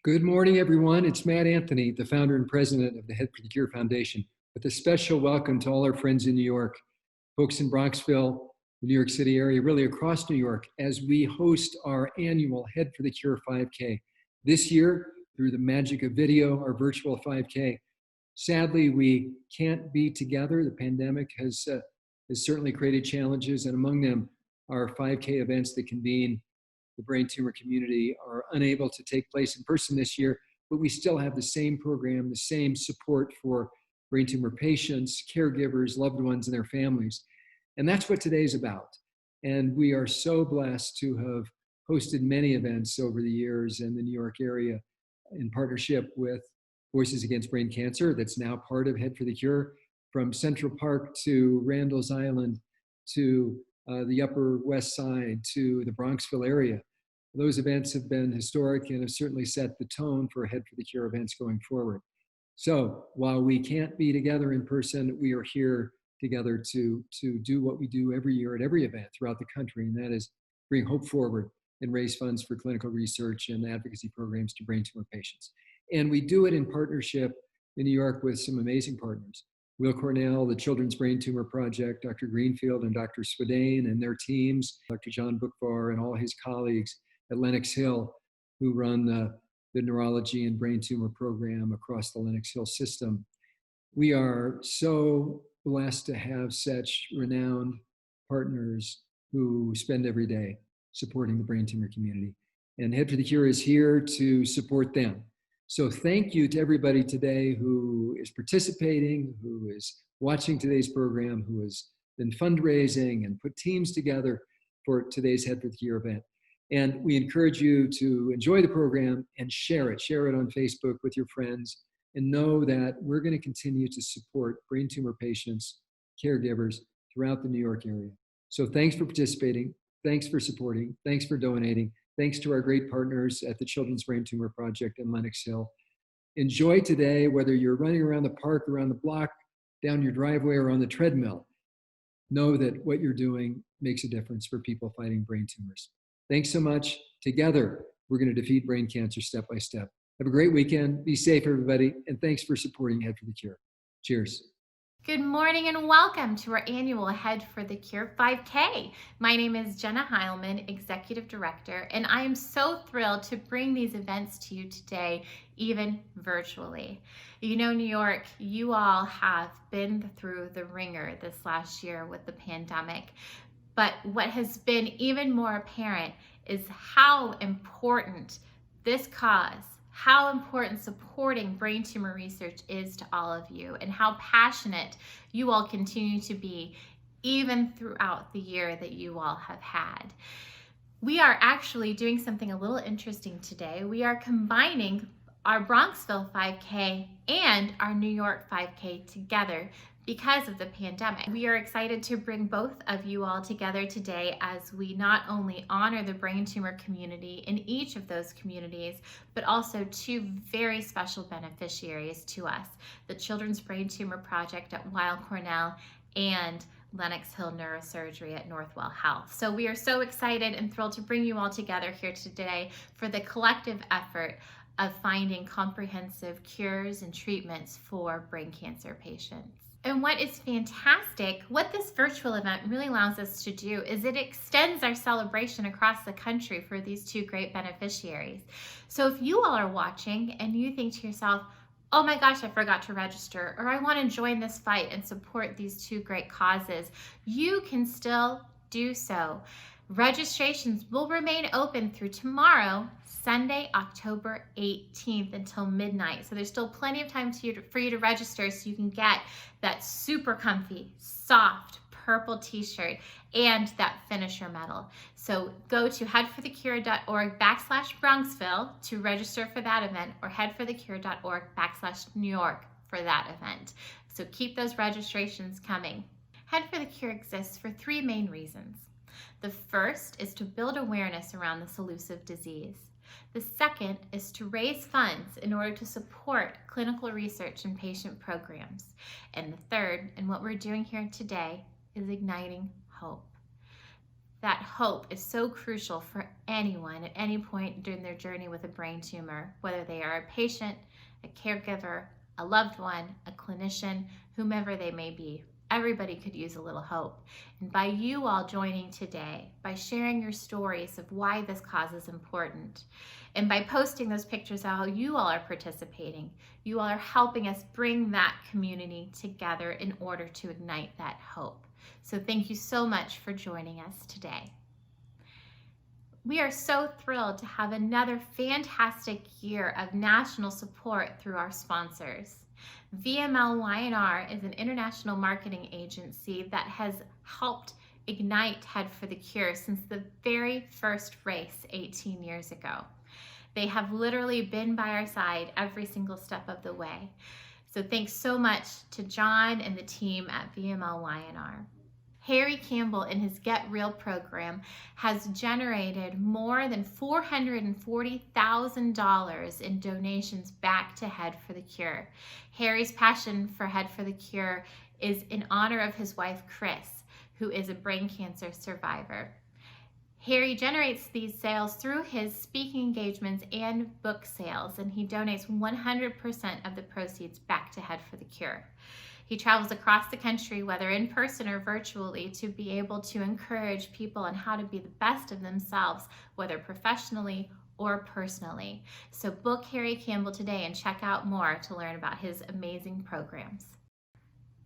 Good morning, everyone. It's Matt Anthony, the founder and president of the Head for the Cure Foundation, with a special welcome to all our friends in New York, folks in Bronxville, the New York City area, really across New York, as we host our annual Head for the Cure 5K. This year, through the magic of video, our virtual 5K. Sadly, we can't be together. The pandemic has certainly created challenges, and among them, our 5K events that convene the brain tumor community are unable to take place in person this year, but we still have the same program, the same support for brain tumor patients, caregivers, loved ones, and their families. And that's what today's about. And we are so blessed to have hosted many events over the years in the New York area in partnership with Voices Against Brain Cancer, that's now part of Head for the Cure, from Central Park to Randall's Island to the Upper West Side to the Bronxville area. Those events have been historic and have certainly set the tone for Head for the Cure events going forward. So while we can't be together in person, we are here together to do what we do every year at every event throughout the country, and that is bring hope forward and raise funds for clinical research and advocacy programs to brain tumor patients. And we do it in partnership in New York with some amazing partners. Will Cornell, the Children's Brain Tumor Project, Dr. Greenfield and Dr. Swadane and their teams, Dr. John Bookvar and all his colleagues at Lenox Hill, who run the neurology and brain tumor program across the Lenox Hill system. We are so blessed to have such renowned partners who spend every day supporting the brain tumor community. And Head for the Cure is here to support them. So thank you to everybody today who is participating, who is watching today's program, who has been fundraising and put teams together for today's Head for the Cure event. And we encourage you to enjoy the program and share it on Facebook with your friends, and know that we're going to continue to support brain tumor patients, caregivers throughout the New York area. So thanks for participating. Thanks for supporting. Thanks for donating. Thanks to our great partners at the Children's Brain Tumor Project in Lenox Hill. Enjoy today, whether you're running around the park, around the block, down your driveway, or on the treadmill. Know that what you're doing makes a difference for people fighting brain tumors. Thanks so much. Together, we're going to defeat brain cancer step by step. Have a great weekend. Be safe, everybody. And thanks for supporting Head for the Cure. Cheers. Good morning and welcome to our annual Head for the Cure 5K. My name is Jenna Heilman, Executive Director, and I am so thrilled to bring these events to you today, even virtually. You know, New York, you all have been through the ringer this last year with the pandemic, but what has been even more apparent is how important this cause, how important supporting brain tumor research is to all of you, and how passionate you all continue to be even throughout the year that you all have had. We are actually doing something a little interesting today. We are combining our Bronxville 5K and our New York 5K together because of the pandemic. We are excited to bring both of you all together today as we not only honor the brain tumor community in each of those communities, but also two very special beneficiaries to us, the Children's Brain Tumor Project at Weill Cornell and Lenox Hill Neurosurgery at Northwell Health. So we are so excited and thrilled to bring you all together here today for the collective effort of finding comprehensive cures and treatments for brain cancer patients. And what is fantastic, what this virtual event really allows us to do is it extends our celebration across the country for these two great beneficiaries. So if you all are watching and you think to yourself, oh my gosh, I forgot to register, or I want to join this fight and support these two great causes, you can still do so. Registrations will remain open through tomorrow, Sunday, October 18th until midnight. So there's still plenty of time for you to register so you can get that super comfy, soft, purple t-shirt and that finisher medal. So go to headforthecure.org/Bronxville to register for that event, or headforthecure.org/New York for that event. So keep those registrations coming. Head for the Cure exists for three main reasons. The first is to build awareness around this elusive disease. The second is to raise funds in order to support clinical research and patient programs. And the third, and what we're doing here today, is igniting hope. That hope is so crucial for anyone at any point during their journey with a brain tumor, whether they are a patient, a caregiver, a loved one, a clinician, whomever they may be. Everybody could use a little hope. And by you all joining today, by sharing your stories of why this cause is important, and by posting those pictures of how you all are participating, you all are helping us bring that community together in order to ignite that hope. So thank you so much for joining us today. We are so thrilled to have another fantastic year of national support through our sponsors. VML-Y&R is an international marketing agency that has helped ignite Head for the Cure since the very first race 18 years ago. They have literally been by our side every single step of the way. So thanks so much to John and the team at VML-Y&R. Harry Campbell in his Get Real program has generated more than $440,000 in donations back to Head for the Cure. Harry's passion for Head for the Cure is in honor of his wife, Chris, who is a brain cancer survivor. Harry generates these sales through his speaking engagements and book sales, and he donates 100% of the proceeds back to Head for the Cure. He travels across the country, whether in person or virtually, to be able to encourage people on how to be the best of themselves, whether professionally or personally. So book Harry Campbell today and check out more to learn about his amazing programs.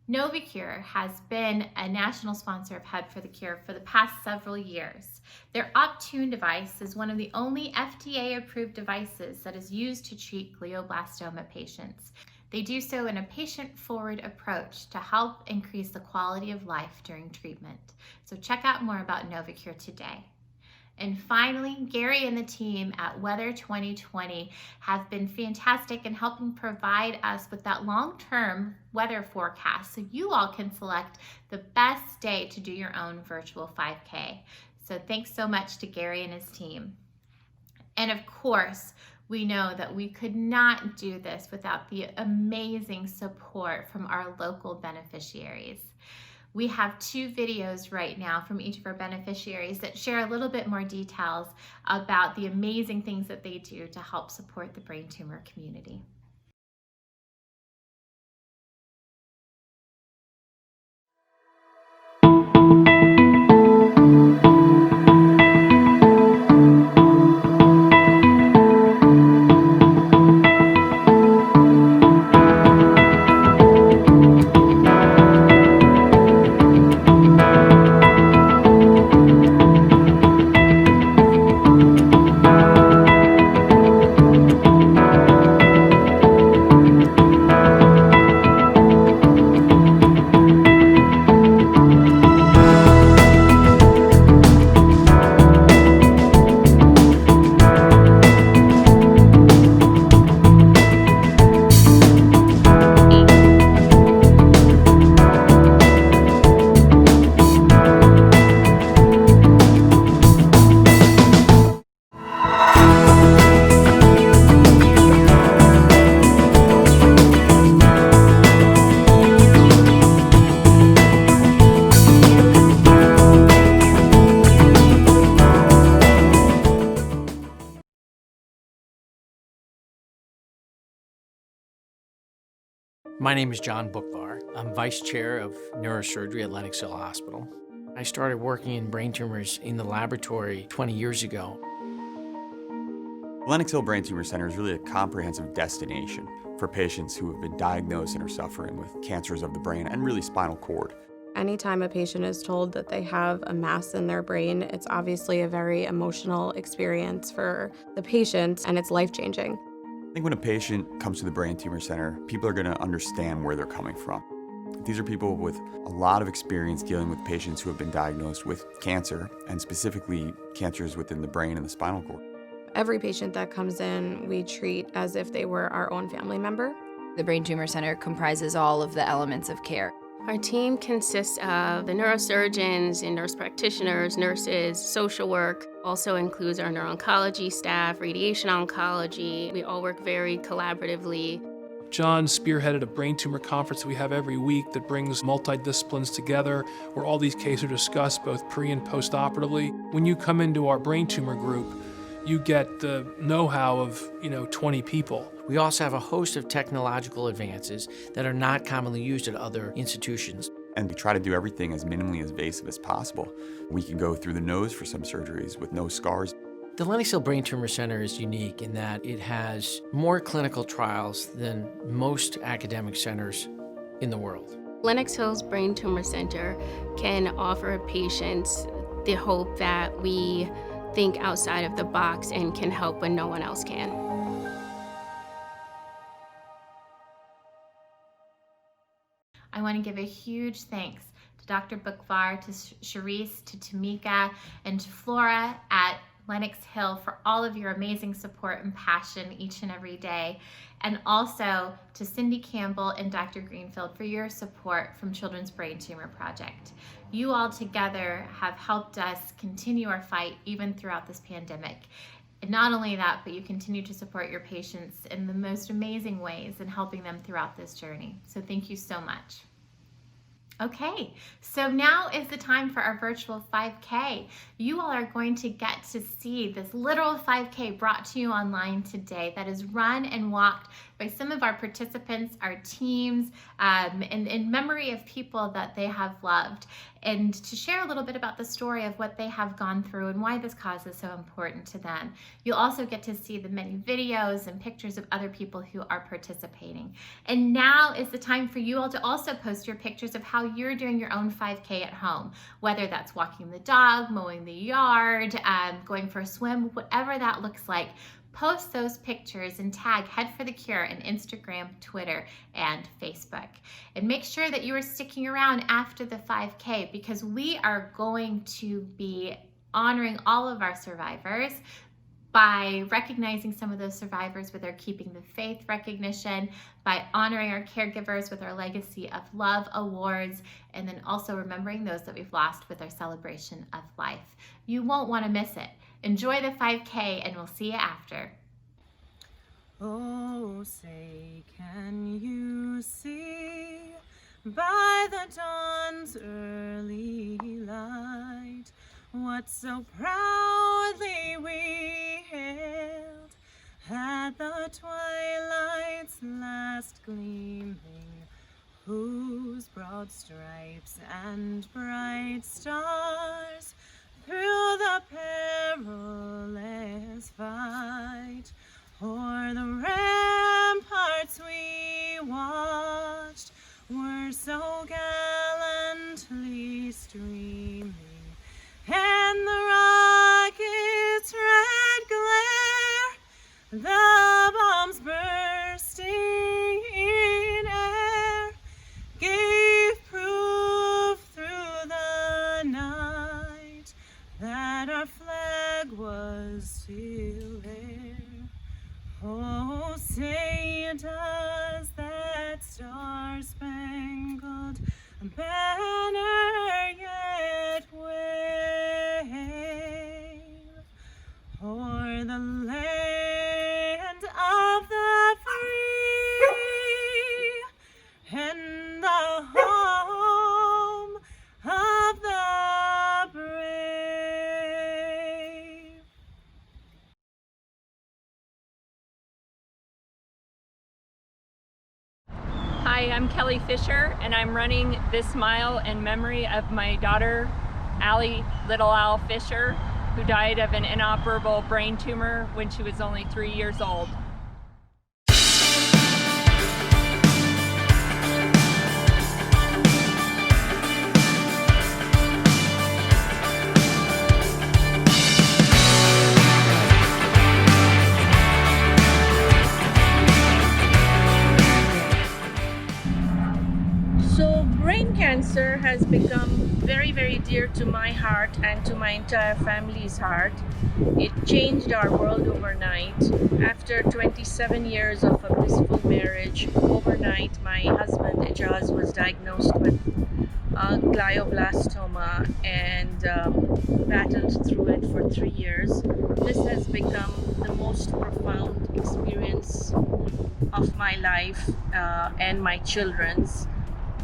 Novacure has been a national sponsor of Head for the Cure for the past several years. Their Optune device is one of the only FDA-approved devices that is used to treat glioblastoma patients. They do so in a patient-forward approach to help increase the quality of life during treatment. So check out more about Novacure today. And finally, Gary and the team at Weather 2020 have been fantastic in helping provide us with that long-term weather forecast so you all can select the best day to do your own virtual 5K. So thanks so much to Gary and his team. And of course, we know that we could not do this without the amazing support from our local beneficiaries. We have two videos right now from each of our beneficiaries that share a little bit more details about the amazing things that they do to help support the brain tumor community. My name is John Bookvar. I'm Vice Chair of Neurosurgery at Lenox Hill Hospital. I started working in brain tumors in the laboratory 20 years ago. Lenox Hill Brain Tumor Center is really a comprehensive destination for patients who have been diagnosed and are suffering with cancers of the brain and really spinal cord. Anytime a patient is told that they have a mass in their brain, it's obviously a very emotional experience for the patient, and it's life-changing. I think when a patient comes to the Brain Tumor Center, people are going to understand where they're coming from. These are people with a lot of experience dealing with patients who have been diagnosed with cancer, and specifically cancers within the brain and the spinal cord. Every patient that comes in, we treat as if they were our own family member. The Brain Tumor Center comprises all of the elements of care. Our team consists of the neurosurgeons and nurse practitioners, nurses, social work, also includes our neuro-oncology staff, radiation oncology. We all work very collaboratively. John spearheaded a brain tumor conference we have every week that brings multidisciplines together, where all these cases are discussed both pre and post-operatively. When you come into our brain tumor group, you get the know-how of 20 people. We also have a host of technological advances that are not commonly used at other institutions. And we try to do everything as minimally invasive as possible. We can go through the nose for some surgeries with no scars. The Lenox Hill Brain Tumor Center is unique in that it has more clinical trials than most academic centers in the world. Lenox Hill's Brain Tumor Center can offer patients the hope that we think outside of the box and can help when no one else can. I want to give a huge thanks to Dr. Bookvar, to Charisse, to Tamika, and to Flora at Lenox Hill for all of your amazing support and passion each and every day. And also to Cindy Campbell and Dr. Greenfield for your support from Children's Brain Tumor Project. You all together have helped us continue our fight even throughout this pandemic. And not only that, but you continue to support your patients in the most amazing ways and helping them throughout this journey. So thank you so much. Okay, so now is the time for our virtual 5K. You all are going to get to see this literal 5K brought to you online today that is run and walked by some of our participants, our teams, and in memory of people that they have loved, and to share a little bit about the story of what they have gone through and why this cause is so important to them. You'll also get to see the many videos and pictures of other people who are participating. And now is the time for you all to also post your pictures of how you're doing your own 5K at home, whether that's walking the dog, mowing the yard, going for a swim, whatever that looks like. Post those pictures and tag Head for the Cure on Instagram, Twitter, and Facebook. And make sure that you are sticking around after the 5K because we are going to be honoring all of our survivors by recognizing some of those survivors with our Keeping the Faith recognition, by honoring our caregivers with our Legacy of Love awards, and then also remembering those that we've lost with our Celebration of Life. You won't want to miss it. Enjoy the 5K and we'll see you after. Oh, say, can you see by the dawn's early light what so proudly we hailed at the twilight's last gleaming, whose broad stripes and bright stars through the perilous fight o'er the ramparts we watched were so gallantly streaming, and the rocket's red glare, the bombs bursting in air, gave proof through the night that our flag was still there. Oh, say does that star-spangled banner yet wave o'er the land of the free and the home of the brave? Hi, I'm Kelly Fisher, and I'm running this mile in memory of my daughter, Allie Little Al Fisher, who died of an inoperable brain tumor when she was only 3 years old. So brain cancer has become very, very dear to my heart and to my entire family's heart. It changed our world overnight. After 27 years of a blissful marriage, overnight my husband Ijaz was diagnosed with glioblastoma and battled through it for 3 years. This has become the most profound experience of my life and my children's.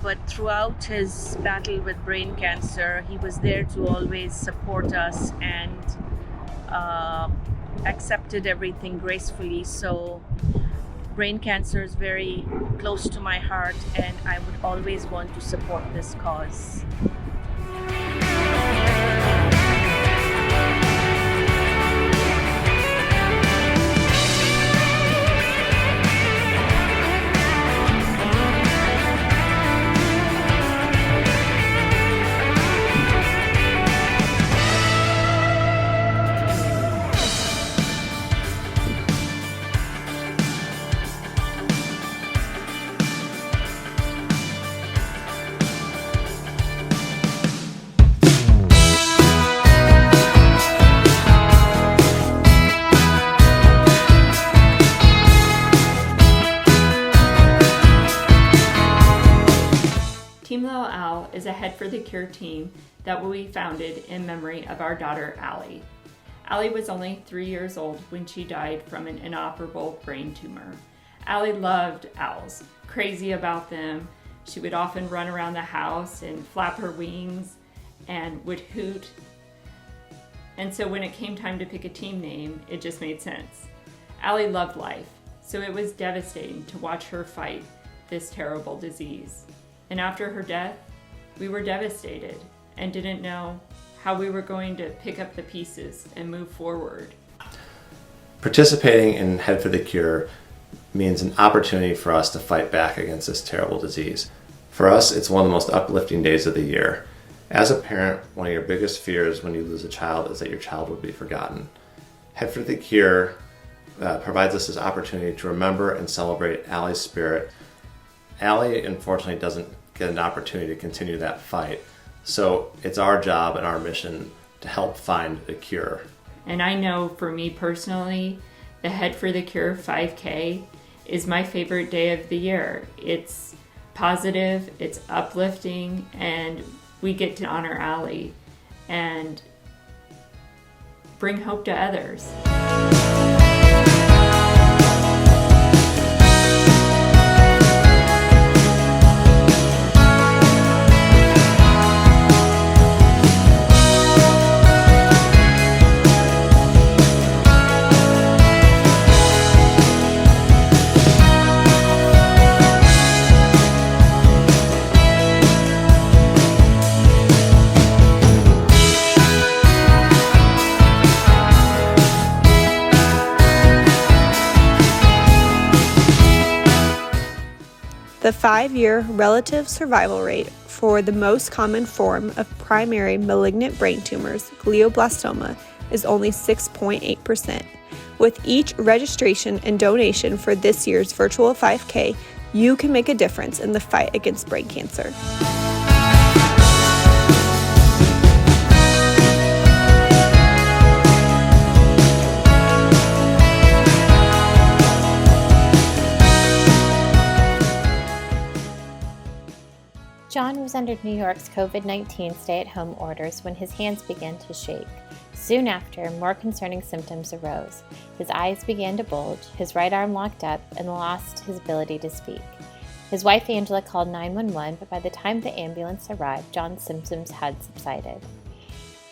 But throughout his battle with brain cancer, he was there to always support us and accepted everything gracefully. So brain cancer is very close to my heart, and I would always want to support this cause. Team Little Al is a Head for the Cure team that we founded in memory of our daughter, Allie. Allie was only 3 years old when she died from an inoperable brain tumor. Allie loved owls, crazy about them. She would often run around the house and flap her wings and would hoot. And so when it came time to pick a team name, it just made sense. Allie loved life, so it was devastating to watch her fight this terrible disease. And after her death, we were devastated and didn't know how we were going to pick up the pieces and move forward. Participating in Head for the Cure means an opportunity for us to fight back against this terrible disease. For us, it's one of the most uplifting days of the year. As a parent, one of your biggest fears when you lose a child is that your child will be forgotten. Head for the Cure provides us this opportunity to remember and celebrate Allie's spirit. Allie, unfortunately, doesn't get an opportunity to continue that fight. So it's our job and our mission to help find a cure. And I know for me personally, the Head for the Cure 5K is my favorite day of the year. It's positive, it's uplifting, and we get to honor Allie and bring hope to others. The 5-year relative survival rate for the most common form of primary malignant brain tumors, glioblastoma, is only 6.8%. With each registration and donation for this year's virtual 5K, you can make a difference in the fight against brain cancer. John was under New York's COVID-19 stay-at-home orders when his hands began to shake. Soon after, more concerning symptoms arose. His eyes began to bulge, his right arm locked up, and lost his ability to speak. His wife Angela called 911, but by the time the ambulance arrived, John's symptoms had subsided.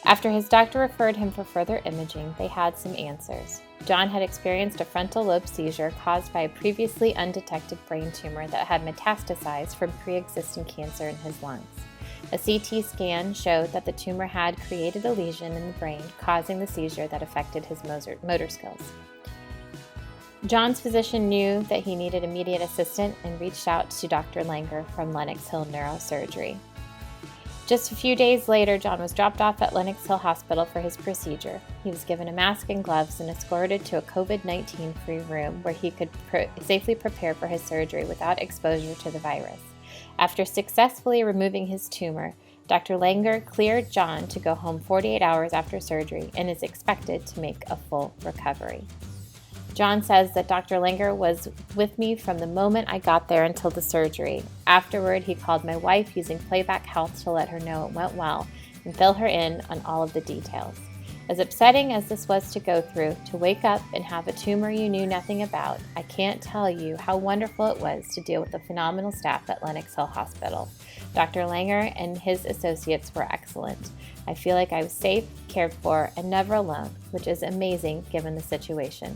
After his doctor referred him for further imaging, they had some answers. John had experienced a frontal lobe seizure caused by a previously undetected brain tumor that had metastasized from pre-existing cancer in his lungs. A CT scan showed that the tumor had created a lesion in the brain, causing the seizure that affected his motor skills. John's physician knew that he needed immediate assistance and reached out to Dr. Langer from Lenox Hill Neurosurgery. Just a few days later, John was dropped off at Lenox Hill Hospital for his procedure. He was given a mask and gloves and escorted to a COVID-19 free room where he could safely prepare for his surgery without exposure to the virus. After successfully removing his tumor, Dr. Langer cleared John to go home 48 hours after surgery and is expected to make a full recovery. John says that Dr. Langer was with me from the moment I got there until the surgery. Afterward, he called my wife using Playback Health to let her know it went well and fill her in on all of the details. As upsetting as this was to go through, to wake up and have a tumor you knew nothing about, I can't tell you how wonderful it was to deal with the phenomenal staff at Lenox Hill Hospital. Dr. Langer and his associates were excellent. I feel like I was safe, cared for, and never alone, which is amazing given the situation.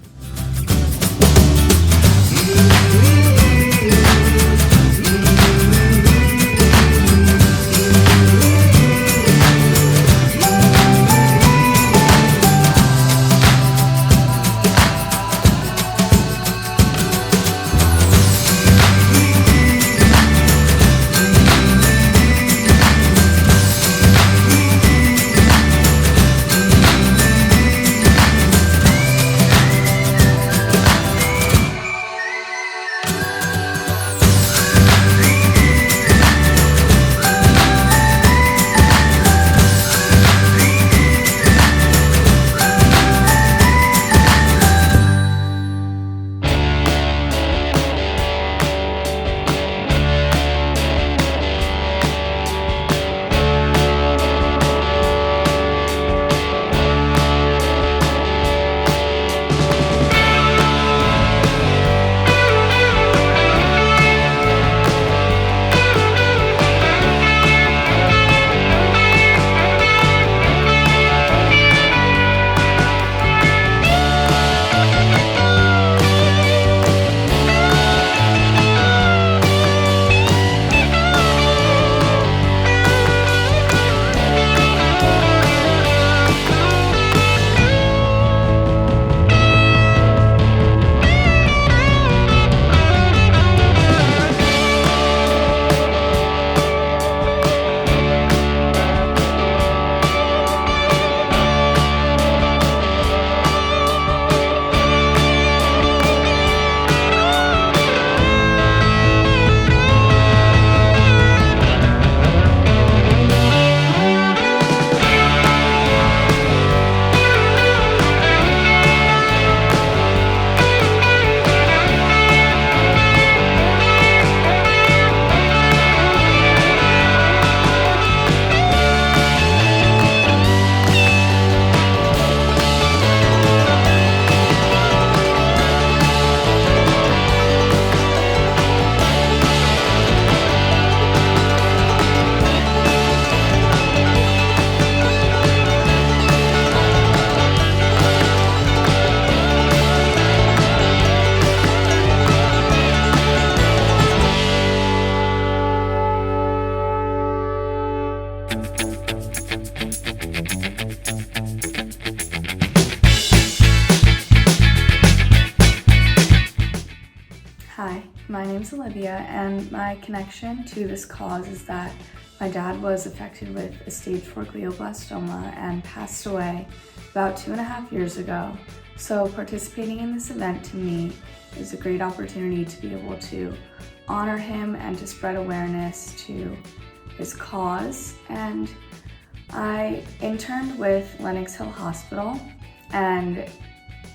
Hi, my name's Olivia, and my connection to this cause is that my dad was affected with a stage 4 glioblastoma and passed away about 2.5 years ago. So participating in this event to me is a great opportunity to be able to honor him and to spread awareness to his cause. And I interned with Lenox Hill Hospital, and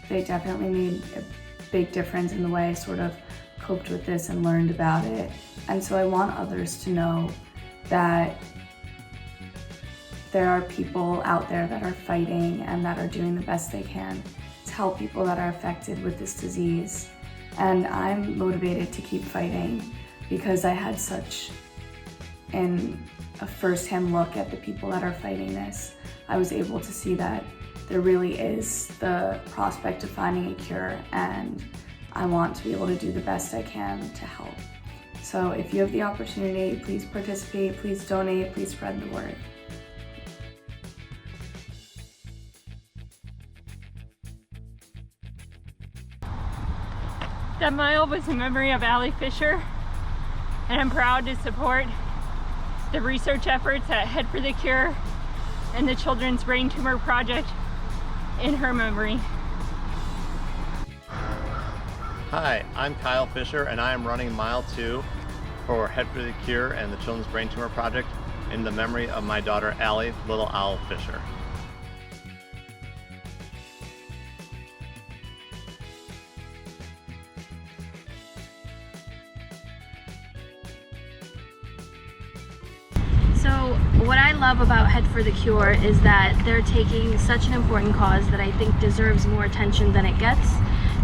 they definitely made a big difference in the way I sort of coped with this and learned about it. And so I want others to know that there are people out there that are fighting and that are doing the best they can to help people that are affected with this disease. And I'm motivated to keep fighting because I had such a first-hand look at the people that are fighting this. I was able to see that there really is the prospect of finding a cure, and I want to be able to do the best I can to help. So if you have the opportunity, please participate, please donate, please spread the word. That mile was in memory of Allie Fisher, and I'm proud to support the research efforts at Head for the Cure and the Children's Brain Tumor Project in her memory. Hi, I'm Kyle Fisher, and I am running Mile 2 for Head for the Cure and the Children's Brain Tumor Project in the memory of my daughter Allie Little Owl Fisher. So what I love about Head for the Cure is that they're taking such an important cause that I think deserves more attention than it gets,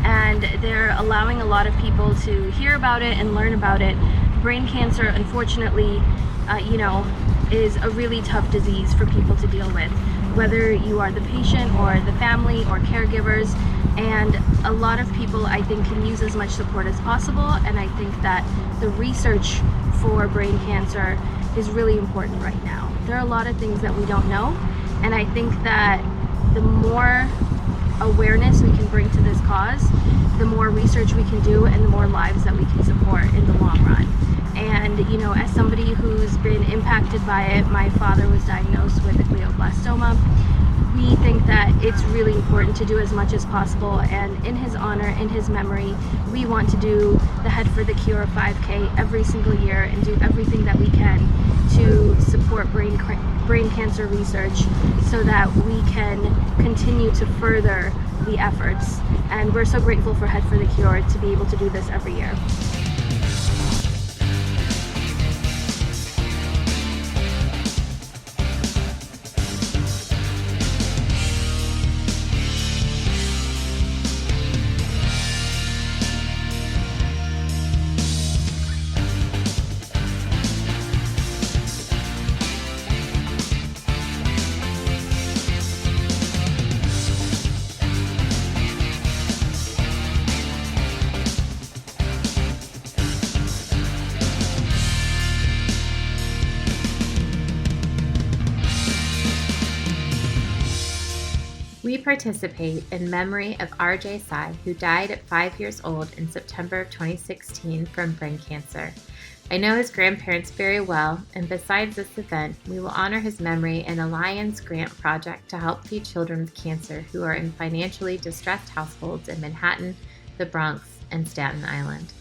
and they're allowing a lot of people to hear about it and learn about it. Brain cancer, unfortunately, is a really tough disease for people to deal with, whether you are the patient or the family or caregivers, and a lot of people, I think, can use as much support as possible, and I think that the research for brain cancer is really important right now. There are a lot of things that we don't know, and I think that the more awareness we can bring to this cause, the more research we can do and the more lives that we can support in the long run. And as somebody who's been impacted by it, my father was diagnosed with a glioblastoma. We think that it's really important to do as much as possible, and in his honor, in his memory, we want to do the Head for the Cure 5K every single year and do everything that we can to support brain cancer research so that we can continue to further the efforts. And we're so grateful for Head for the Cure to be able to do this every year. We participate in memory of R.J. Sai, who died at 5 years old in September of 2016 from brain cancer. I know his grandparents very well, and besides this event, we will honor his memory in a Lions grant project to help feed children with cancer who are in financially distressed households in Manhattan, the Bronx, and Staten Island.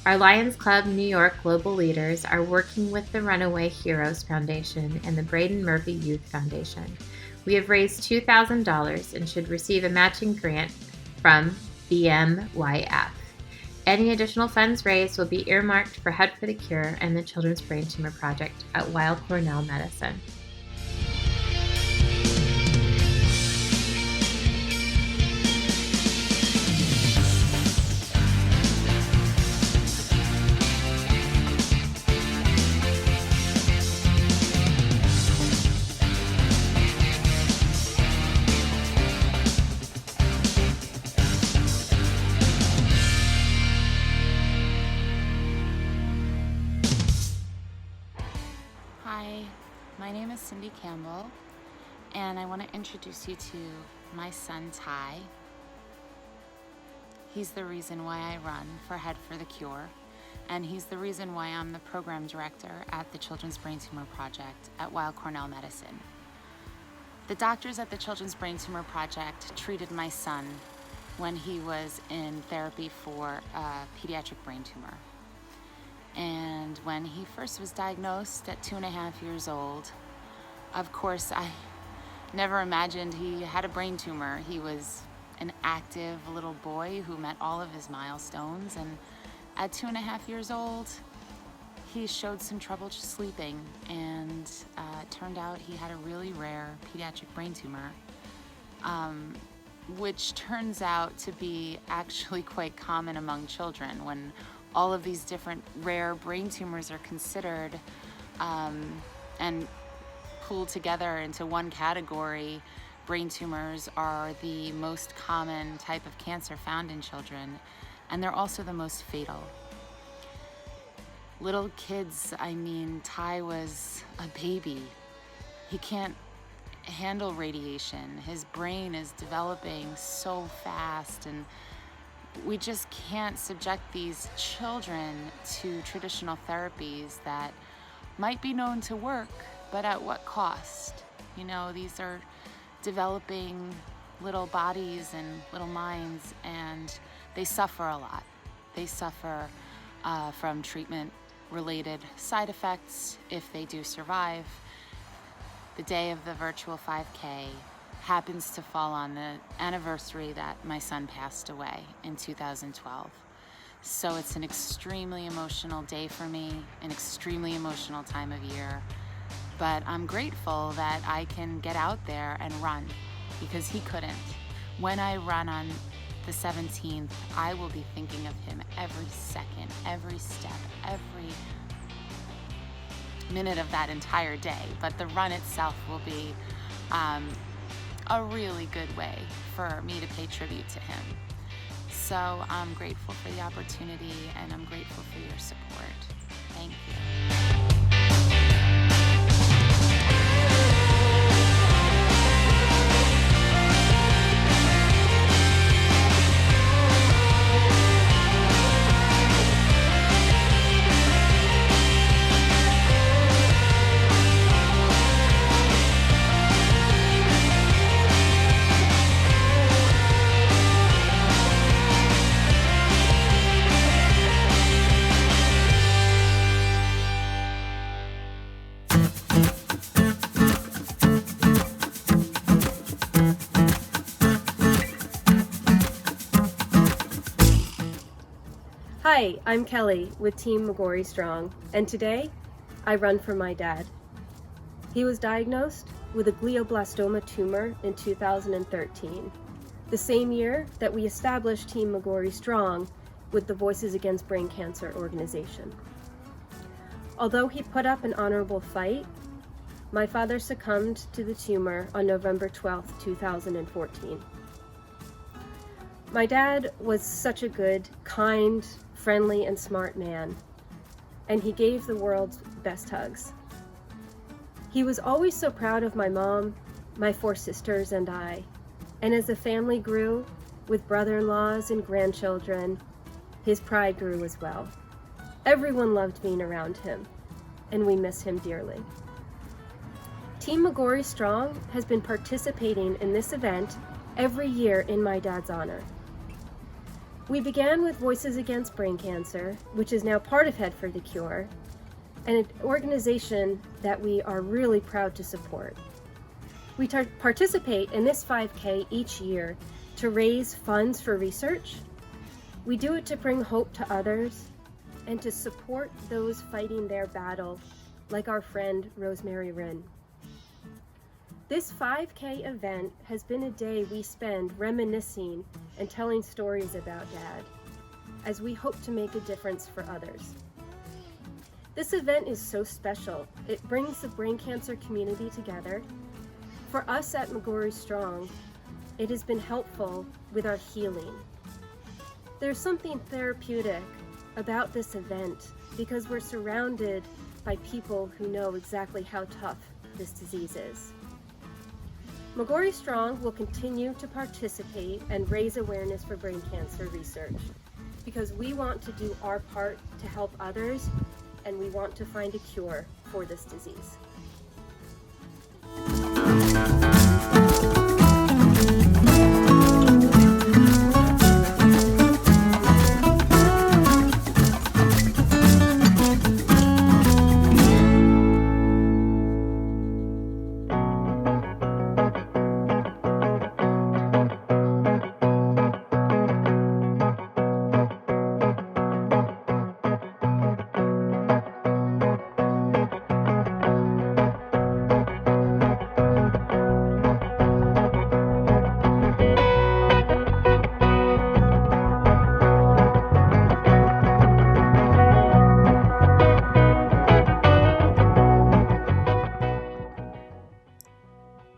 Our Lions Club New York global leaders are working with the Runaway Heroes Foundation and the Braden Murphy Youth Foundation. We have raised $2,000 and should receive a matching grant from BMYF. Any additional funds raised will be earmarked for Head for the Cure and the Children's Brain Tumor Project at Weill Cornell Medicine. Hi, my name is Cindy Campbell, and I want to introduce you to my son Ty. He's the reason why I run for Head for the Cure, and he's the reason why I'm the program director at the Children's Brain Tumor Project at Weill Cornell Medicine. The doctors at the Children's Brain Tumor Project treated my son when he was in therapy for a pediatric brain tumor. And when he first was diagnosed at 2.5 years old, of course, I never imagined he had a brain tumor. He was an active little boy who met all of his milestones, and at 2.5 years old, he showed some trouble sleeping, and it turned out he had a really rare pediatric brain tumor, which turns out to be actually quite common among children. When all of these different rare brain tumors are considered and pulled together into one category, Brain tumors are the most common type of cancer found in children, and they're also the most fatal. Little kids, Ty was a baby. He can't handle radiation. His brain is developing so fast, and we just can't subject these children to traditional therapies that might be known to work, but at what cost? These are developing little bodies and little minds, and they suffer a lot. They suffer from treatment-related side effects if they do survive. The day of the virtual 5K happens to fall on the anniversary that my son passed away in 2012. So it's an extremely emotional day for me, an extremely emotional time of year. But I'm grateful that I can get out there and run, because he couldn't. When I run on the 17th, I will be thinking of him every second, every step, every minute of that entire day. But the run itself will be a really good way for me to pay tribute to him. So I'm grateful for the opportunity, and I'm grateful for your support. Thank you. Hi, I'm Kelly with Team McGorry Strong, and today I run for my dad. He was diagnosed with a glioblastoma tumor in 2013, the same year that we established Team McGorry Strong with the Voices Against Brain Cancer organization. Although he put up an honorable fight, my father succumbed to the tumor on November 12, 2014. My dad was such a good, kind, friendly, and smart man, and he gave the world's best hugs. He was always so proud of my mom, my 4 sisters, and I, and as the family grew, with brother-in-laws and grandchildren, his pride grew as well. Everyone loved being around him, and we miss him dearly. Team McGorry Strong has been participating in this event every year in my dad's honor. We began with Voices Against Brain Cancer, which is now part of Head for the Cure, and an organization that we are really proud to support. We participate in this 5K each year to raise funds for research. We do it to bring hope to others and to support those fighting their battle, like our friend Rosemary Wren. This 5K event has been a day we spend reminiscing and telling stories about Dad, as we hope to make a difference for others. This event is so special. It brings the brain cancer community together. For us at McGorry Strong, it has been helpful with our healing. There's something therapeutic about this event because we're surrounded by people who know exactly how tough this disease is. McGorry Strong will continue to participate and raise awareness for brain cancer research because we want to do our part to help others, and we want to find a cure for this disease.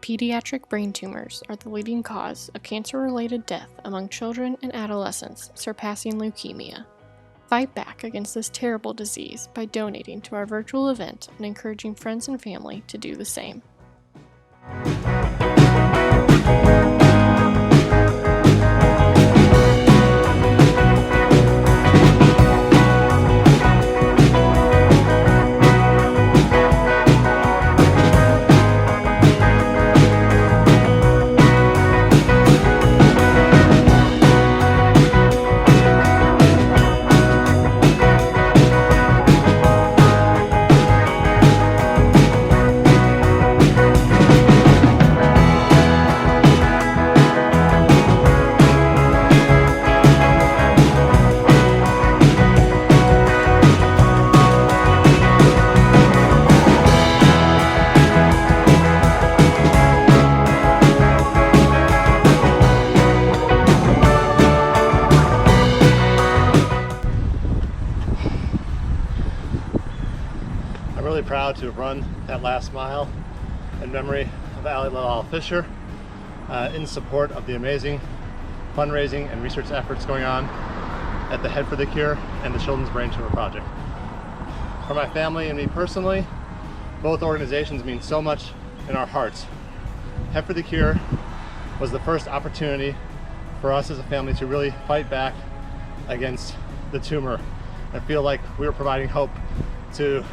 pediatric brain tumors are the leading cause of cancer-related death among children and adolescents, surpassing leukemia. Fight back against this terrible disease by donating to our virtual event and encouraging friends and family to do the same. I'm really proud to have run that last mile in memory of Allie Little Owl Fisher, in support of the amazing fundraising and research efforts going on at the Head for the Cure and the Children's Brain Tumor Project. For my family and me personally, both organizations mean so much in our hearts. Head for the Cure was the first opportunity for us as a family to really fight back against the tumor and feel like we were providing hope to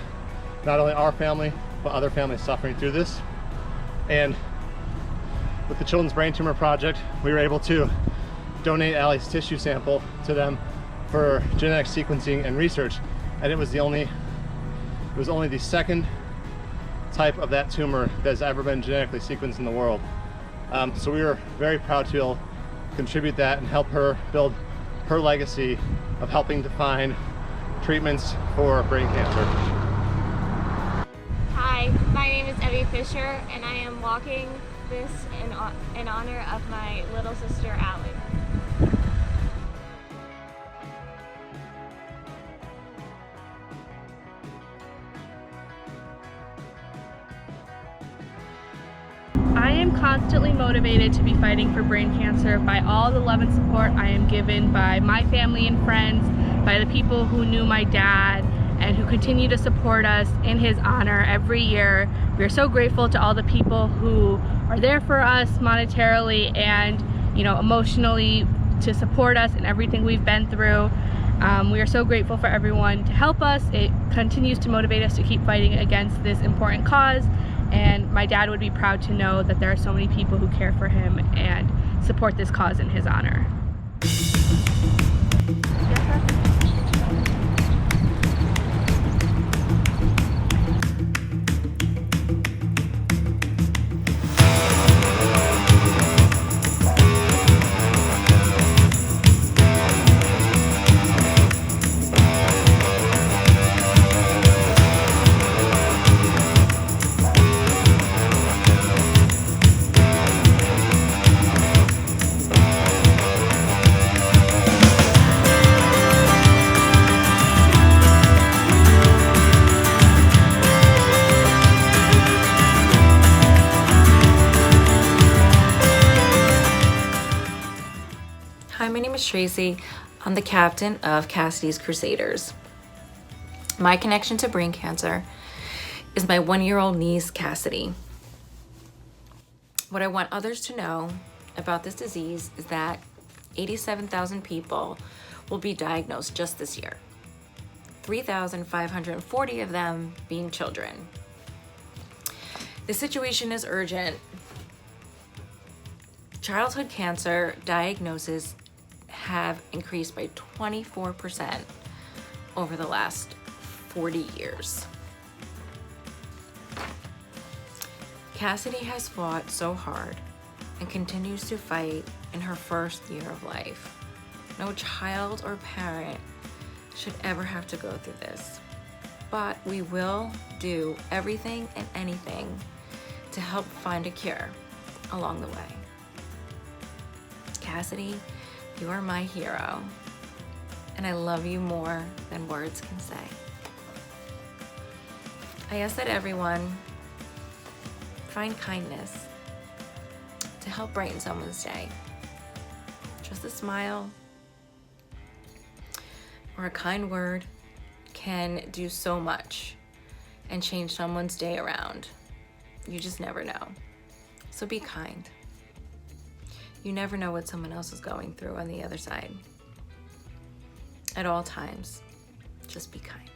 not only our family, but other families suffering through this. And with the Children's Brain Tumor Project, we were able to donate Allie's tissue sample to them for genetic sequencing and research. And it was only the second type of that tumor that has ever been genetically sequenced in the world. So we were very proud to be able to contribute that and help her build her legacy of helping to find treatments for brain cancer. Hi, my name is Evie Fisher, and I am walking this in honor of my little sister, Allie. I am constantly motivated to be fighting for brain cancer by all the love and support I am given by my family and friends, by the people who knew my dad, and who continue to support us in his honor every year. We are so grateful to all the people who are there for us monetarily and, emotionally to support us in everything we've been through. We are so grateful for everyone to help us. It continues to motivate us to keep fighting against this important cause, and my dad would be proud to know that there are so many people who care for him and support this cause in his honor. Hi, my name is Tracy. I'm the captain of Cassidy's Crusaders. My connection to brain cancer is my 1-year-old niece, Cassidy. What I want others to know about this disease is that 87,000 people will be diagnosed just this year, 3,540 of them being children. The situation is urgent. Childhood cancer diagnoses have increased by 24% over the last 40 years. Cassidy has fought so hard and continues to fight in her first year of life. No child or parent should ever have to go through this, but we will do everything and anything to help find a cure along the way. Cassidy, you are my hero, and I love you more than words can say. I ask that everyone find kindness to help brighten someone's day. Just a smile or a kind word can do so much and change someone's day around. You just never know. So be kind. You never know what someone else is going through on the other side. At all times, just be kind.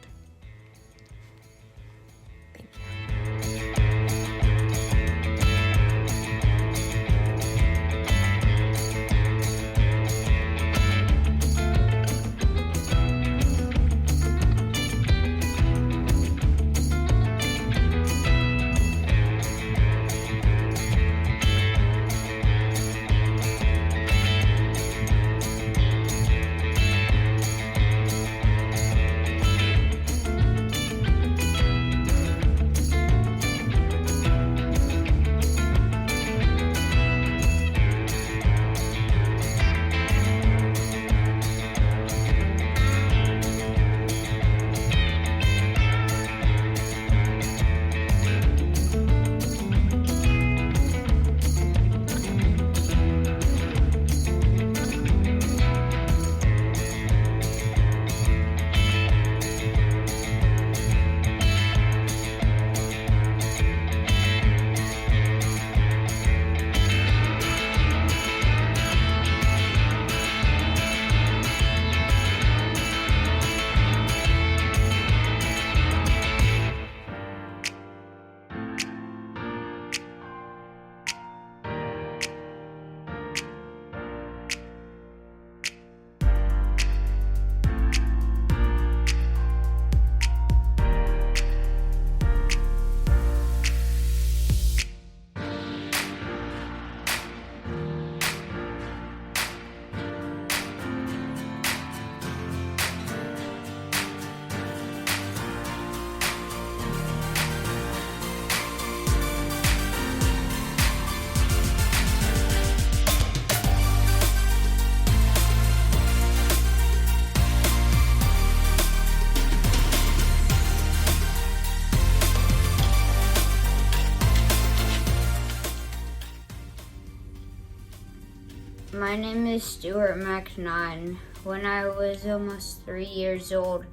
My name is Stuart McNaughton. When I was almost 3 years old,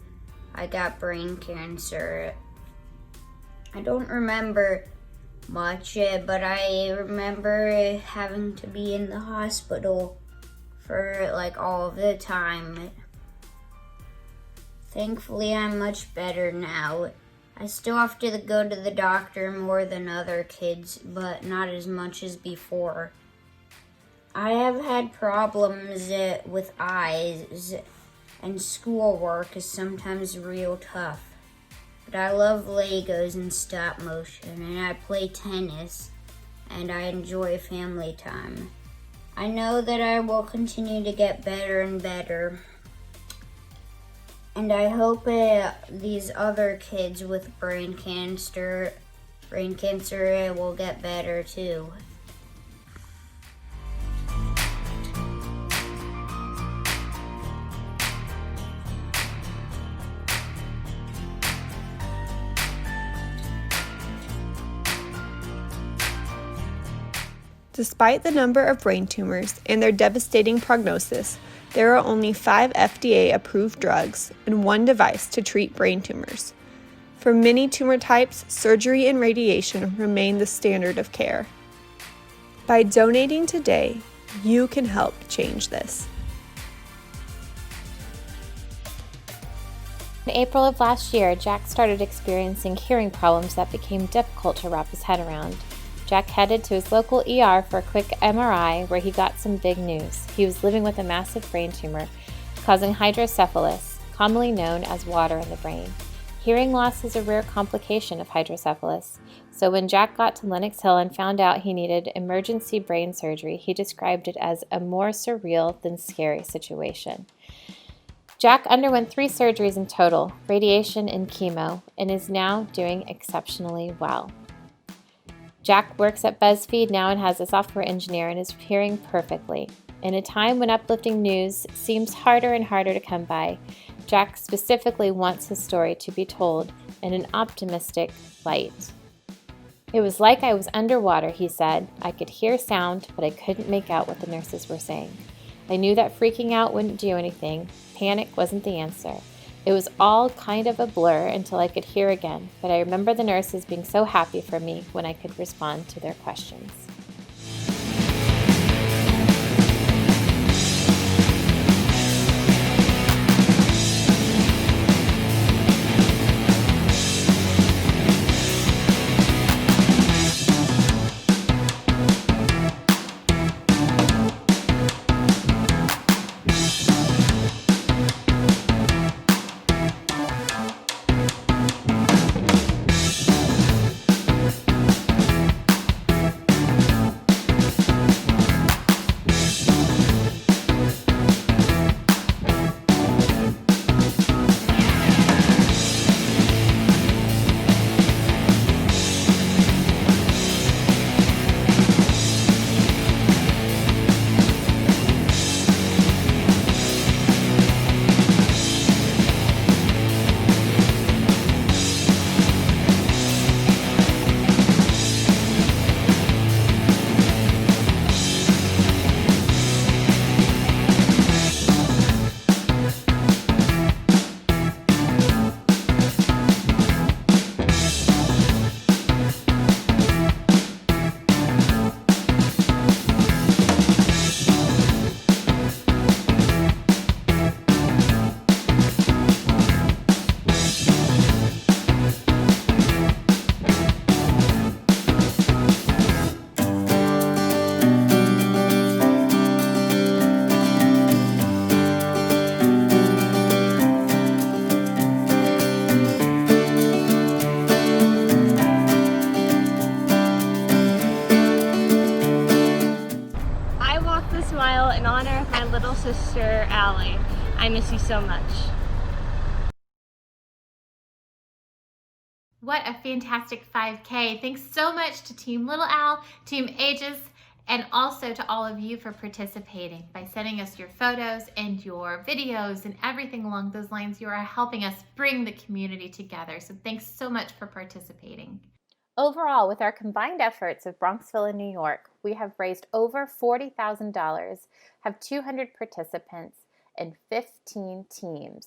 I got brain cancer. I don't remember much, but I remember having to be in the hospital for like all of the time. Thankfully, I'm much better now. I still have to go to the doctor more than other kids, but not as much as before. I have had problems with eyes, and schoolwork is sometimes real tough. But I love Legos and stop motion, and I play tennis, and I enjoy family time. I know that I will continue to get better and better. And I hope these other kids with brain cancer will get better too. Despite the number of brain tumors and their devastating prognosis, there are only 5 FDA-approved drugs and 1 device to treat brain tumors. For many tumor types, surgery and radiation remain the standard of care. By donating today, you can help change this. In April of last year, Jack started experiencing hearing problems that became difficult to wrap his head around. Jack headed to his local ER for a quick MRI where he got some big news. He was living with a massive brain tumor causing hydrocephalus, commonly known as water in the brain. Hearing loss is a rare complication of hydrocephalus, so when Jack got to Lenox Hill and found out he needed emergency brain surgery, he described it as a more surreal than scary situation. Jack underwent 3 surgeries in total, radiation and chemo, and is now doing exceptionally well. Jack works at BuzzFeed now and has a software engineer and is hearing perfectly. In a time when uplifting news seems harder and harder to come by, Jack specifically wants his story to be told in an optimistic light. It was like I was underwater, he said. I could hear sound, but I couldn't make out what the nurses were saying. I knew that freaking out wouldn't do anything. Panic wasn't the answer. It was all kind of a blur until I could hear again, but I remember the nurses being so happy for me when I could respond to their questions. In honor of my little sister, Allie. I miss you so much. What a fantastic 5K. Thanks so much to Team Little Al, Team Aegis, and also to all of you for participating. By sending us your photos and your videos and everything along those lines, you are helping us bring the community together. So thanks so much for participating. Overall, with our combined efforts of Bronxville and New York, we have raised over $40,000, have 200 participants, and 15 teams.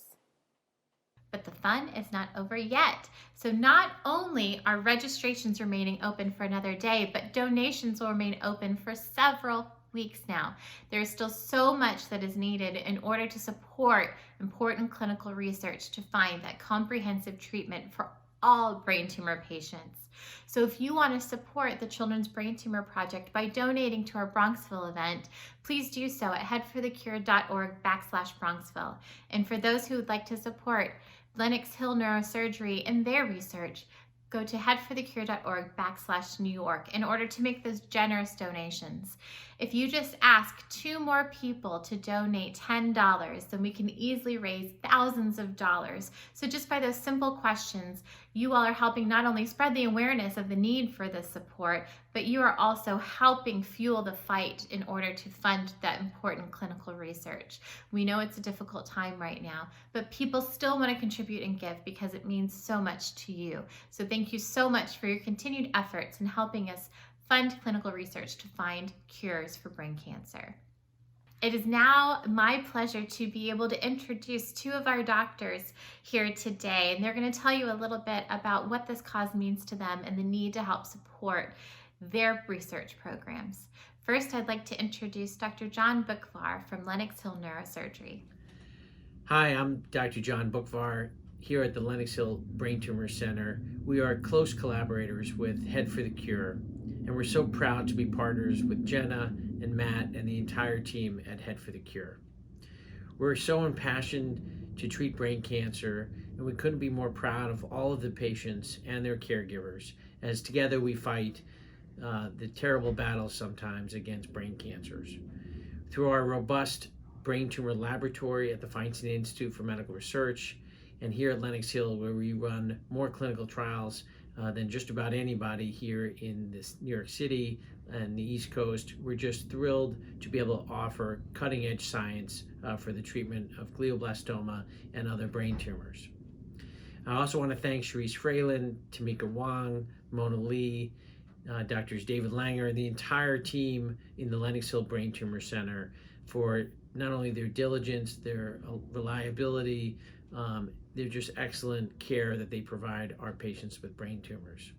But the fun is not over yet. So not only are registrations remaining open for another day, but donations will remain open for several weeks now. There is still so much that is needed in order to support important clinical research to find that comprehensive treatment for all brain tumor patients. So if you want to support the Children's Brain Tumor Project by donating to our Bronxville event, please do so at headforthecure.org/Bronxville. And for those who would like to support Lenox Hill Neurosurgery and their research, go to headforthecure.org/New York in order to make those generous donations. If you just ask 2 more people to donate $10, then we can easily raise thousands of dollars. So just by those simple questions, you all are helping not only spread the awareness of the need for this support, but you are also helping fuel the fight in order to fund that important clinical research. We know it's a difficult time right now, but people still want to contribute and give because it means so much to you. So thank you so much for your continued efforts in helping us fund clinical research to find cures for brain cancer. It is now my pleasure to be able to introduce 2 of our doctors here today, and they're going to tell you a little bit about what this cause means to them and the need to help support their research programs. First, I'd like to introduce Dr. John Bookvar from Lenox Hill Neurosurgery. Hi, I'm Dr. John Bookvar here at the Lenox Hill Brain Tumor Center. We are close collaborators with Head for the Cure, and we're so proud to be partners with Jenna and Matt and the entire team at Head for the Cure. We're so impassioned to treat brain cancer, and we couldn't be more proud of all of the patients and their caregivers, as together we fight the terrible battles sometimes against brain cancers. Through our robust brain tumor laboratory at the Feinstein Institute for Medical Research, and here at Lenox Hill, where we run more clinical trials than just about anybody here in this New York City and the East Coast, we're just thrilled to be able to offer cutting-edge science for the treatment of glioblastoma and other brain tumors. I also want to thank Cherise Fralin, Tamika Wong, Mona Lee, Doctors David Langer, and the entire team in the Lenox Hill Brain Tumor Center for not only their diligence, their reliability, their just excellent care that they provide our patients with brain tumors.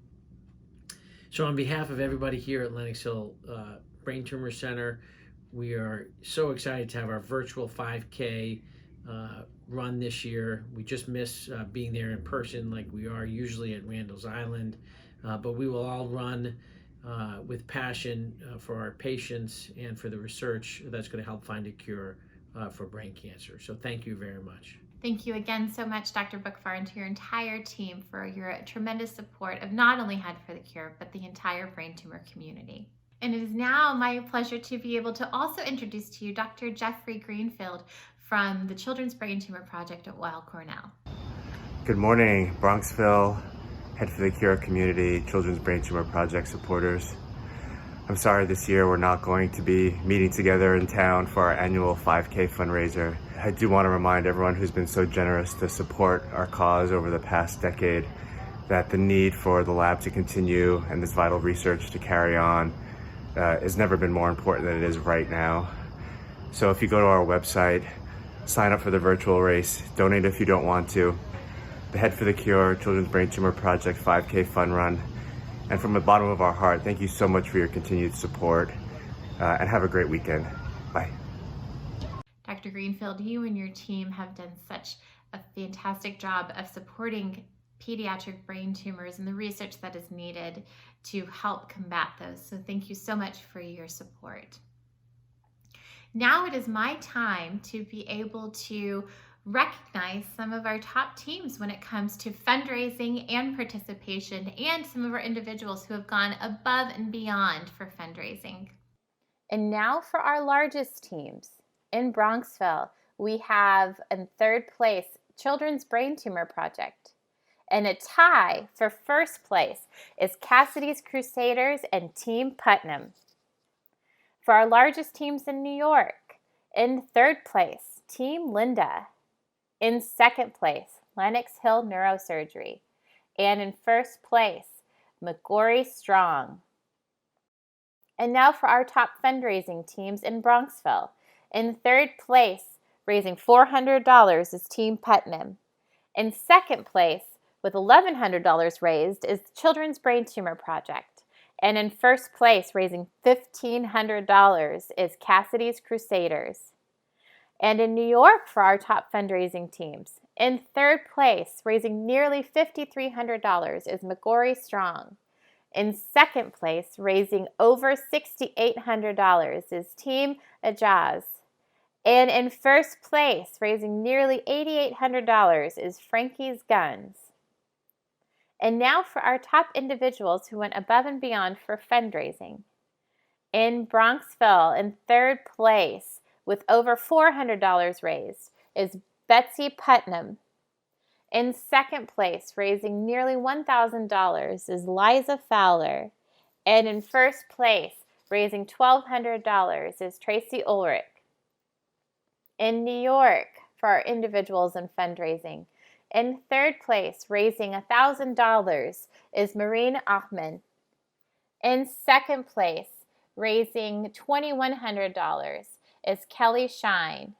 So on behalf of everybody here at Lenox Hill Brain Tumor Center, we are so excited to have our virtual 5K run this year. We just miss being there in person like we are usually at Randall's Island, but we will all run with passion for our patients and for the research that's going to help find a cure for brain cancer. So thank you very much. Thank you again so much, Dr. Bookvar, and to your entire team for your tremendous support of not only Head for the Cure, but the entire brain tumor community. And it is now my pleasure to be able to also introduce to you Dr. Jeffrey Greenfield from the Children's Brain Tumor Project at Weill Cornell. Good morning, Bronxville, Head for the Cure community, Children's Brain Tumor Project supporters. I'm sorry this year we're not going to be meeting together in town for our annual 5K fundraiser. I do want to remind everyone who's been so generous to support our cause over the past decade that the need for the lab to continue and this vital research to carry on has never been more important than it is right now. So if you go to our website, sign up for the virtual race, donate if you don't want to. The Head for the Cure Children's Brain Tumor Project 5K Fun Run. And from the bottom of our heart, thank you so much for your continued support and have a great weekend. Bye. Dr. Greenfield, you and your team have done such a fantastic job of supporting pediatric brain tumors and the research that is needed to help combat those. So thank you so much for your support. Now it is my time to be able to recognize some of our top teams when it comes to fundraising and participation, and some of our individuals who have gone above and beyond for fundraising. And now for our largest teams. In Bronxville, we have in third place Children's Brain Tumor Project. And a tie for first place is Cassidy's Crusaders and Team Putnam. For our largest teams in New York, in third place, Team Linda. In second place, Lenox Hill Neurosurgery. And in first place, McGorry Strong. And now for our top fundraising teams in Bronxville. In third place, raising $400 is Team Putnam. In second place, with $1,100 raised, is the Children's Brain Tumor Project. And in first place, raising $1,500 is Cassidy's Crusaders. And in New York for our top fundraising teams, in third place, raising nearly $5,300 is McGorry Strong. In second place, raising over $6,800 is Team Ajaz. And in first place, raising nearly $8,800 is Frankie's Guns. And now for our top individuals who went above and beyond for fundraising. In Bronxville, in third place, with over $400 raised, is Betsy Putnam. In second place, raising nearly $1,000, is Liza Fowler. And in first place, raising $1,200, is Tracy Ulrich. In New York, for our individuals in fundraising, in third place, raising $1,000, is Marine Ahmed. In second place, raising $2,100, is Kelly Shine.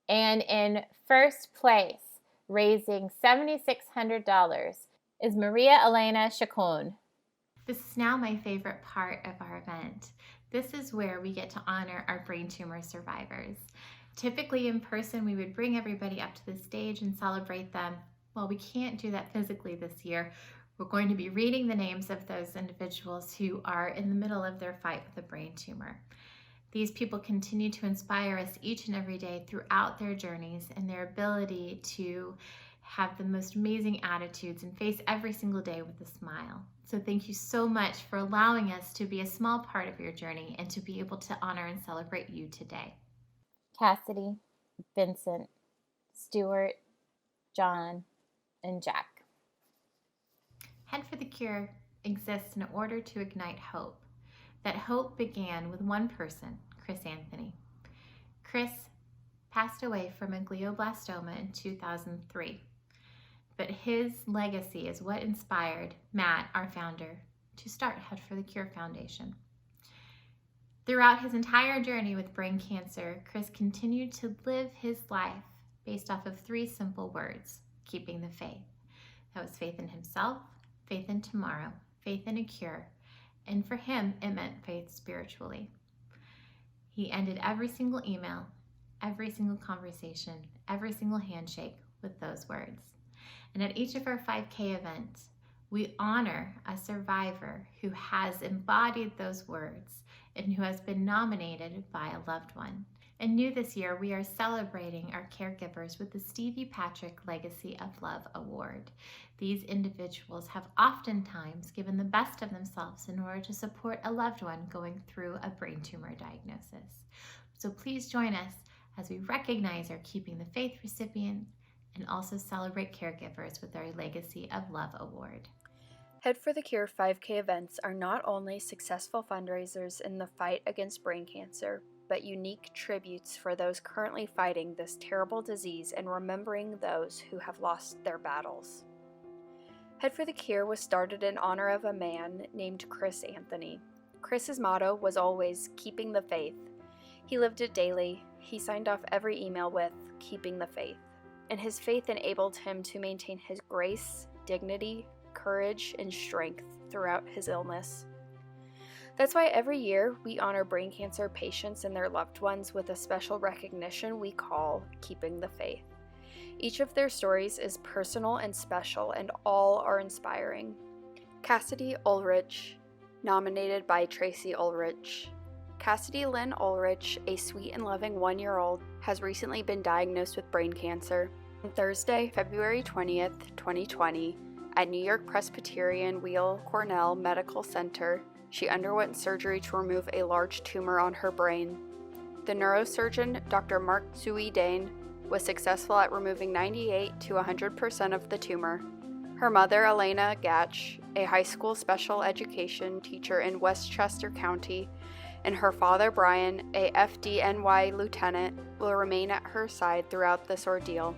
And in first place, raising $7,600, is Maria Elena Chacon. This is now my favorite part of our event. This is where we get to honor our brain tumor survivors. Typically in person, we would bring everybody up to the stage and celebrate them. Well, we can't do that physically this year. We're going to be reading the names of those individuals who are in the middle of their fight with a brain tumor. These people continue to inspire us each and every day throughout their journeys and their ability to have the most amazing attitudes and face every single day with a smile. So thank you so much for allowing us to be a small part of your journey and to be able to honor and celebrate you today. Cassidy, Vincent, Stuart, John, and Jack. Head for the Cure exists in order to ignite hope. That hope began with one person, Chris Anthony. Chris passed away from a glioblastoma in 2003, but his legacy is what inspired Matt, our founder, to start Head for the Cure Foundation. Throughout his entire journey with brain cancer, Chris continued to live his life based off of 3 simple words: keeping the faith. That was faith in himself, faith in tomorrow, faith in a cure, and for him, it meant faith spiritually. He ended every single email, every single conversation, every single handshake with those words. And at each of our 5K events, we honor a survivor who has embodied those words and who has been nominated by a loved one. And new this year, we are celebrating our caregivers with the Stevie Patrick Legacy of Love Award. These individuals have oftentimes given the best of themselves in order to support a loved one going through a brain tumor diagnosis. So please join us as we recognize our Keeping the Faith recipients and also celebrate caregivers with our Legacy of Love Award. Head for the Cure 5K events are not only successful fundraisers in the fight against brain cancer, but unique tributes for those currently fighting this terrible disease and remembering those who have lost their battles. Head for the Cure was started in honor of a man named Chris Anthony. Chris's motto was always keeping the faith. He lived it daily. He signed off every email with keeping the faith. And his faith enabled him to maintain his grace, dignity, courage, and strength throughout his illness. That's why every year we honor brain cancer patients and their loved ones with a special recognition we call Keeping the Faith. Each of their stories is personal and special, and all are inspiring. Cassidy Ulrich, nominated by Tracy Ulrich. Cassidy Lynn Ulrich, a sweet and loving 1-year-old, has recently been diagnosed with brain cancer. On Thursday, February 20th, 2020, at New York Presbyterian Weill Cornell Medical Center, she underwent surgery to remove a large tumor on her brain. The neurosurgeon, Dr. Mark Zui-Dane, was successful at removing 98 to 100% of the tumor. Her mother, Elena Gatch, a high school special education teacher in Westchester County, and her father, Brian, a FDNY lieutenant, will remain at her side throughout this ordeal.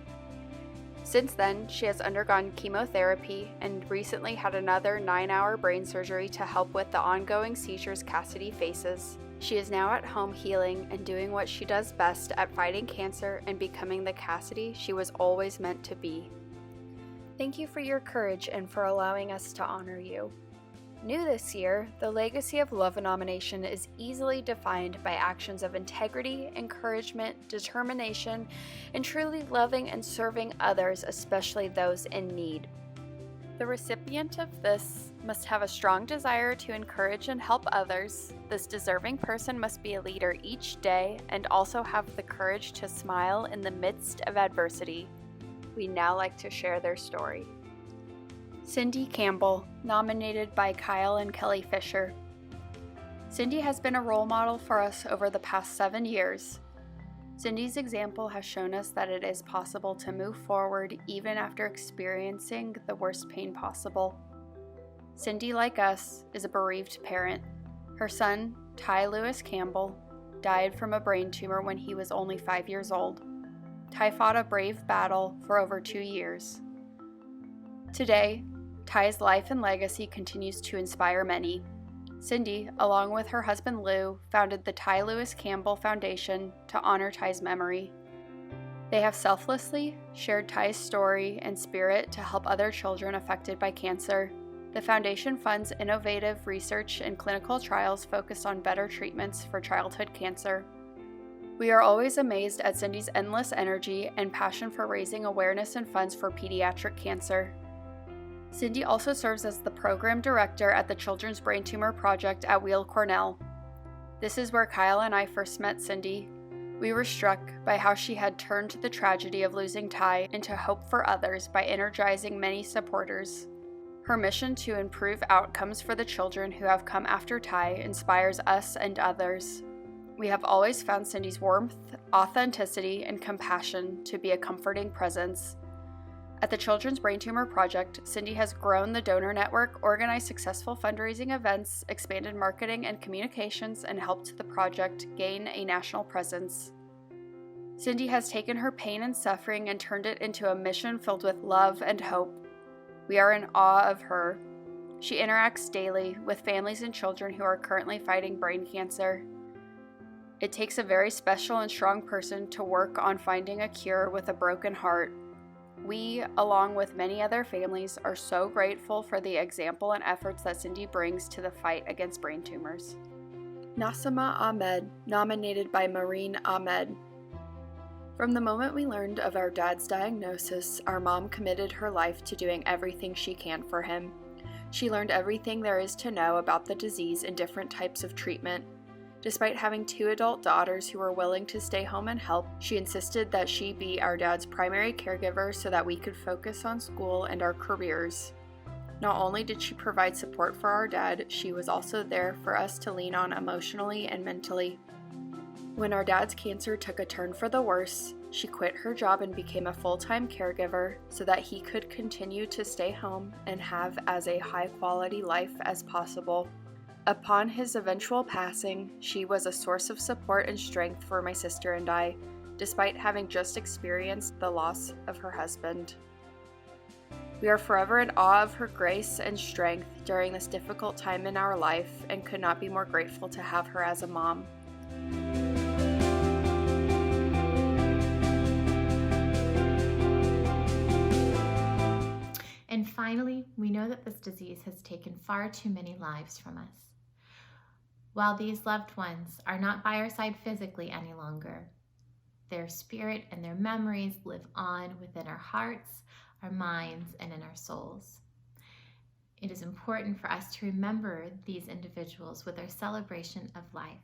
Since then, she has undergone chemotherapy and recently had another 9-hour brain surgery to help with the ongoing seizures Cassidy faces. She is now at home healing and doing what she does best at fighting cancer and becoming the Cassidy she was always meant to be. Thank you for your courage and for allowing us to honor you. New this year, the Legacy of Love nomination is easily defined by actions of integrity, encouragement, determination, and truly loving and serving others, especially those in need. The recipient of this must have a strong desire to encourage and help others. This deserving person must be a leader each day and also have the courage to smile in the midst of adversity. We'd now like to share their story. Cindy Campbell, nominated by Kyle and Kelly Fisher. Cindy has been a role model for us over the past 7 years. Cindy's example has shown us that it is possible to move forward even after experiencing the worst pain possible. Cindy, like us, is a bereaved parent. Her son, Ty Lewis Campbell, died from a brain tumor when he was only 5 years old. Ty fought a brave battle for over 2 years. Today, Ty's life and legacy continues to inspire many. Cindy, along with her husband Lou, founded the Ty Lewis Campbell Foundation to honor Ty's memory. They have selflessly shared Ty's story and spirit to help other children affected by cancer. The foundation funds innovative research and clinical trials focused on better treatments for childhood cancer. We are always amazed at Cindy's endless energy and passion for raising awareness and funds for pediatric cancer. Cindy also serves as the program director at the Children's Brain Tumor Project at Weill Cornell. This is where Kyle and I first met Cindy. We were struck by how she had turned the tragedy of losing Ty into hope for others by energizing many supporters. Her mission to improve outcomes for the children who have come after Ty inspires us and others. We have always found Cindy's warmth, authenticity, and compassion to be a comforting presence. At the Children's Brain Tumor Project, Cindy has grown the donor network, organized successful fundraising events, expanded marketing and communications, and helped the project gain a national presence. Cindy has taken her pain and suffering and turned it into a mission filled with love and hope. We are in awe of her. She interacts daily with families and children who are currently fighting brain cancer. It takes a very special and strong person to work on finding a cure with a broken heart. We, along with many other families, are so grateful for the example and efforts that Cindy brings to the fight against brain tumors. Nasima Ahmed, nominated by Marine Ahmed. From the moment we learned of our dad's diagnosis, our mom committed her life to doing everything she can for him. She learned everything there is to know about the disease and different types of treatment. Despite having 2 adult daughters who were willing to stay home and help, she insisted that she be our dad's primary caregiver so that we could focus on school and our careers. Not only did she provide support for our dad, she was also there for us to lean on emotionally and mentally. When our dad's cancer took a turn for the worse, she quit her job and became a full-time caregiver so that he could continue to stay home and have as a high-quality life as possible. Upon his eventual passing, she was a source of support and strength for my sister and I, despite having just experienced the loss of her husband. We are forever in awe of her grace and strength during this difficult time in our life and could not be more grateful to have her as a mom. And finally, we know that this disease has taken far too many lives from us. While these loved ones are not by our side physically any longer, their spirit and their memories live on within our hearts, our minds, and in our souls. It is important for us to remember these individuals with our celebration of life.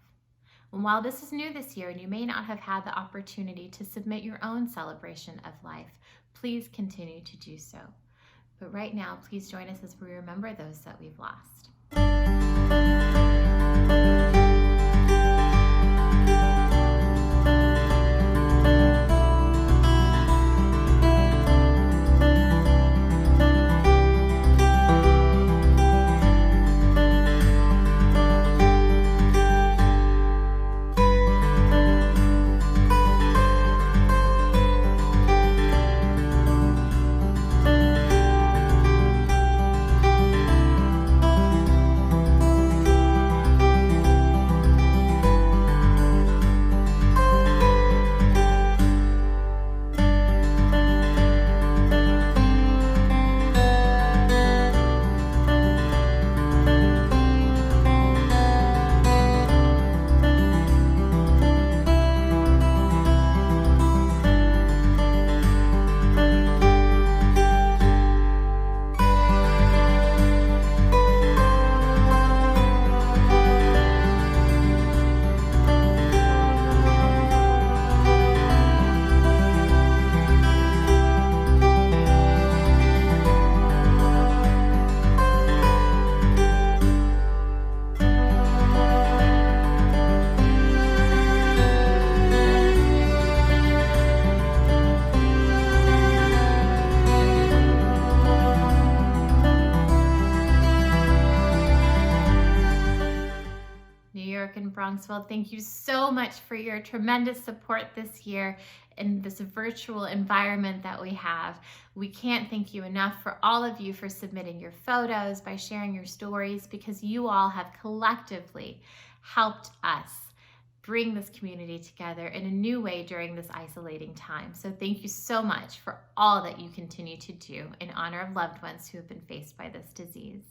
And while this is new this year and you may not have had the opportunity to submit your own celebration of life, please continue to do so. But right now, please join us as we remember those that we've lost. Bronxville, thank you so much for your tremendous support this year in this virtual environment that we have. We can't thank you enough for all of you for submitting your photos, by sharing your stories, because you all have collectively helped us bring this community together in a new way during this isolating time. So thank you so much for all that you continue to do in honor of loved ones who have been faced by this disease.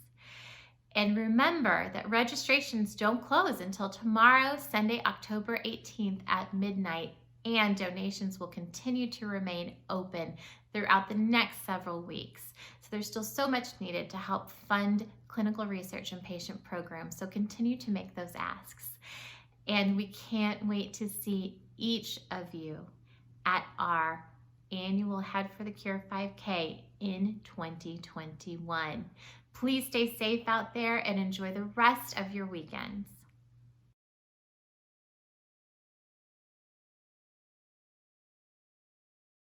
And remember that registrations don't close until tomorrow, Sunday, October 18th at midnight, and donations will continue to remain open throughout the next several weeks. So there's still so much needed to help fund clinical research and patient programs, so continue to make those asks. And we can't wait to see each of you at our annual Head for the Cure 5K in 2021. Please stay safe out there and enjoy the rest of your weekends.